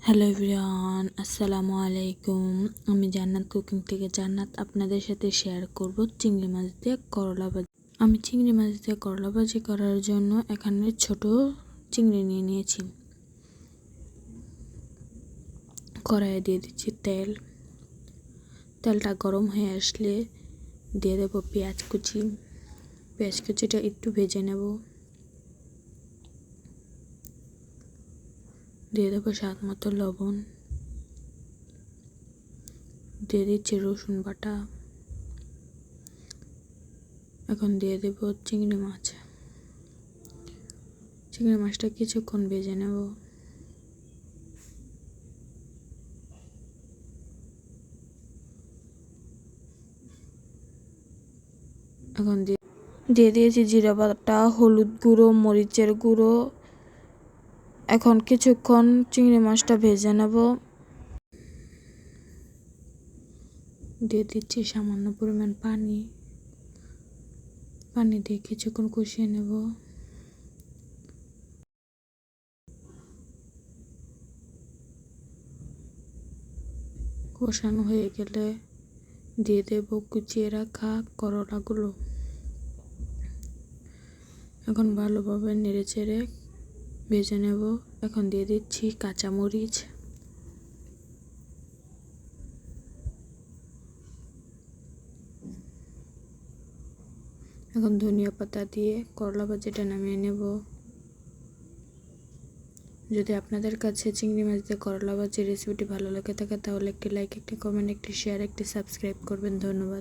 Hello everyone, আসসালামু আলাইকুম। আমি জান্নাত কুকিং থেকে জান্নাত আপনাদের সাথে শেয়ার করব চিংড়ি মাছ দিয়ে করলা ভাজি। আমি চিংড়ি মাছ দিয়ে করলা ভাজি করার জন্য এখানে ছোট চিংড়ি নিয়ে নিয়েছি। কড়াইয়ে দিয়ে দিচ্ছি তেলটা গরম হয়ে আসলে দিয়ে দেবো পেঁয়াজ কুচিটা একটু ভেজে নেব। দিয়ে দেবো স্বাদ মতো লবণ, দিয়ে দিচ্ছি রসুন বাটা। এখন দিয়ে দেব চিংড়ি মাছটা কিছুক্ষণ ভেজে নেব। এখন দিয়ে দিয়েছি জিরা বাটা, হলুদ গুঁড়ো, মরিচের গুঁড়ো। এখন কিছুক্ষণ চিংড়ি মাছটা ভেজে নেব। দিয়ে দিচ্ছি সামান্য পরিমাণ পানি দিয়ে কিছুক্ষণ কষিয়ে নেব। কষানো হয়ে গেলে দিয়ে দেব কুচিয়ে রাখা করলাগুলো। এখন ভালোভাবে নেড়েচেড়ে ভেজে নেব। এখন দিয়ে দিচ্ছি কাঁচামরিচ, এখন ধনিয়া পাতা দিয়ে করলা ভাজিটা নামিয়ে নেব। যদি আপনাদের কাছে চিংড়ি মাছ দিয়ে করলা ভাজির রেসিপিটি ভালো লেগে থাকে তাহলে একটি লাইক, একটি কমেন্ট, একটি শেয়ার, একটি সাবস্ক্রাইব করবেন। ধন্যবাদ।